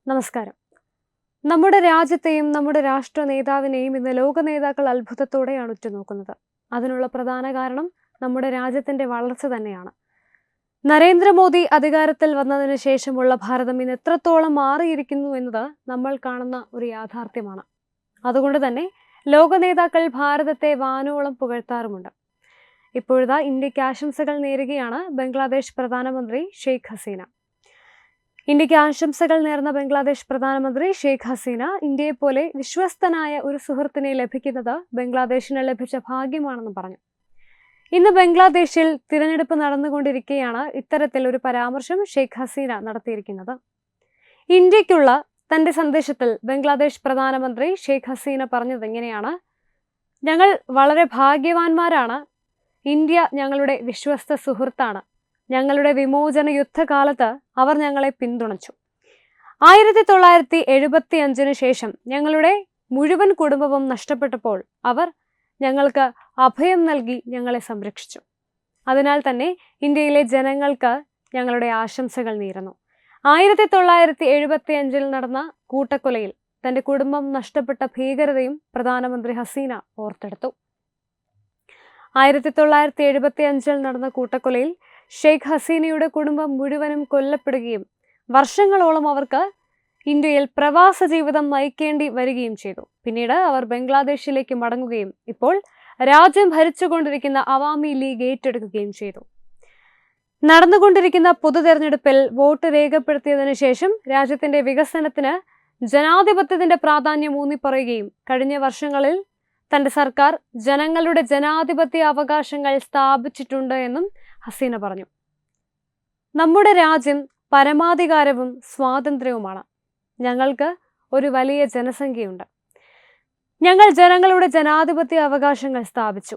നമസ്കാരം. നമ്മുടെ രാജ്യത്തെയും നമ്മുടെ രാഷ്ട്ര നേതാവിനെയും ഇന്ന് ലോക നേതാക്കൾ അത്ഭുതത്തോടെയാണ് ഉറ്റുനോക്കുന്നത്. അതിനുള്ള പ്രധാന കാരണം നമ്മുടെ രാജ്യത്തിന്റെ വളർച്ച തന്നെയാണ്. നരേന്ദ്രമോദി അധികാരത്തിൽ വന്നതിന് ശേഷമുള്ള ഭാരതം ഇന്ന് എത്രത്തോളം മാറിയിരിക്കുന്നു എന്നത് നമ്മൾ കാണുന്ന ഒരു യാഥാർത്ഥ്യമാണ്. അതുകൊണ്ട് തന്നെ ലോക നേതാക്കൾ ഭാരതത്തെ വാനോളം പുകഴ്ത്താറുമുണ്ട്. ഇപ്പോഴത്തെ ഇന്ത്യക്ക് ആശംസകൾ നേരുകയാണ് ബംഗ്ലാദേശ് പ്രധാനമന്ത്രി ഷെയ്ഖ് ഹസീന. ഇന്ത്യക്ക് ആശംസകൾ നേർന്ന ബംഗ്ലാദേശ് പ്രധാനമന്ത്രി ഷെയ്ഖ് ഹസീന ഇന്ത്യയെപ്പോലെ വിശ്വസ്തനായ ഒരു സുഹൃത്തിനെ ലഭിക്കുന്നത് ബംഗ്ലാദേശിന് ലഭിച്ച ഭാഗ്യമാണെന്ന് പറഞ്ഞു. ഇന്ന് ബംഗ്ലാദേശിൽ തിരഞ്ഞെടുപ്പ് നടന്നുകൊണ്ടിരിക്കെയാണ് ഇത്തരത്തിൽ ഒരു പരാമർശം ഷെയ്ഖ് ഹസീന നടത്തിയിരിക്കുന്നത്. ഇന്ത്യക്കുള്ള തന്റെ സന്ദേശത്തിൽ ബംഗ്ലാദേശ് പ്രധാനമന്ത്രി ഷെയ്ഖ് ഹസീന പറഞ്ഞത് എങ്ങനെയാണ്: ഞങ്ങൾ വളരെ ഭാഗ്യവാന്മാരാണ്. ഇന്ത്യ ഞങ്ങളുടെ വിശ്വസ്ത സുഹൃത്താണ്. ഞങ്ങളുടെ വിമോചന യുദ്ധകാലത്ത് അവർ ഞങ്ങളെ പിന്തുണച്ചു. 1975 ശേഷം ഞങ്ങളുടെ മുഴുവൻ കുടുംബവും നഷ്ടപ്പെട്ടപ്പോൾ അവർ ഞങ്ങൾക്ക് അഭയം നൽകി ഞങ്ങളെ സംരക്ഷിച്ചു. അതിനാൽ തന്നെ ഇന്ത്യയിലെ ജനങ്ങൾക്ക് ഞങ്ങളുടെ ആശംസകൾ നേരുന്നു. 1975 നടന്ന കൂട്ടക്കൊലയിൽ തന്റെ കുടുംബം നഷ്ടപ്പെട്ട ഭീകരതയും പ്രധാനമന്ത്രി ഹസീന ഓർത്തെടുത്തു. 1975 നടന്ന കൂട്ടക്കൊലയിൽ ഷെയ്ഖ് ഹസീനയുടെ കുടുംബം മുഴുവനും കൊല്ലപ്പെടുകയും വർഷങ്ങളോളം അവർക്ക് ഇന്ത്യയിൽ പ്രവാസ ജീവിതം നയിക്കേണ്ടി വരികയും ചെയ്തു. പിന്നീട് അവർ ബംഗ്ലാദേശിലേക്ക് മടങ്ങുകയും ഇപ്പോൾ രാജ്യം ഭരിച്ചുകൊണ്ടിരിക്കുന്ന അവാമി ലീഗ് ഏറ്റെടുക്കുകയും ചെയ്തു. നടന്നുകൊണ്ടിരിക്കുന്ന പൊതു തെരഞ്ഞെടുപ്പിൽ വോട്ട് രേഖപ്പെടുത്തിയതിനു ശേഷം രാജ്യത്തിന്റെ വികസനത്തിന് ജനാധിപത്യത്തിന്റെ പ്രാധാന്യം ഊന്നിപ്പറയുകയും കഴിഞ്ഞ വർഷങ്ങളിൽ തന്റെ സർക്കാർ ജനങ്ങളുടെ ജനാധിപത്യ അവകാശങ്ങൾ സ്ഥാപിച്ചിട്ടുണ്ട് എന്നും ഹസീന പറഞ്ഞു. നമ്മുടെ രാജ്യം പരമാധികാരവും സ്വാതന്ത്ര്യവുമാണ്. ഞങ്ങൾക്ക് ഒരു വലിയ ജനസംഖ്യയുണ്ട്. ഞങ്ങൾ ജനങ്ങളുടെ ജനാധിപത്യ അവകാശങ്ങൾ സ്ഥാപിച്ചു.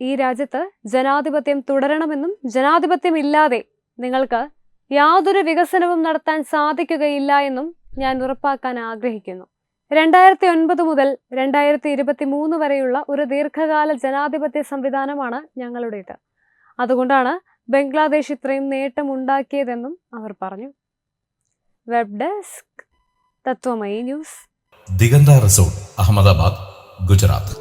ഈ രാജ്യത്ത് ജനാധിപത്യം തുടരണമെന്നും ജനാധിപത്യം ഇല്ലാതെ നിങ്ങൾക്ക് യാതൊരു വികസനവും നടത്താൻ സാധിക്കുകയില്ല എന്നും ഞാൻ ഉറപ്പാക്കാൻ ആഗ്രഹിക്കുന്നു. 2009 മുതൽ 2023 വരെയുള്ള ഒരു ദീർഘകാല ജനാധിപത്യ സംവിധാനമാണ് ഞങ്ങളുടേത്. അതുകൊണ്ടാണ് ബംഗ്ലാദേശ് ഇത്രയും നേട്ടമുണ്ടാക്കിയതെന്നും അവർ പറഞ്ഞു. Web desk Tatwamayi news. Digantha resort, Ahmedabad, Gujarat.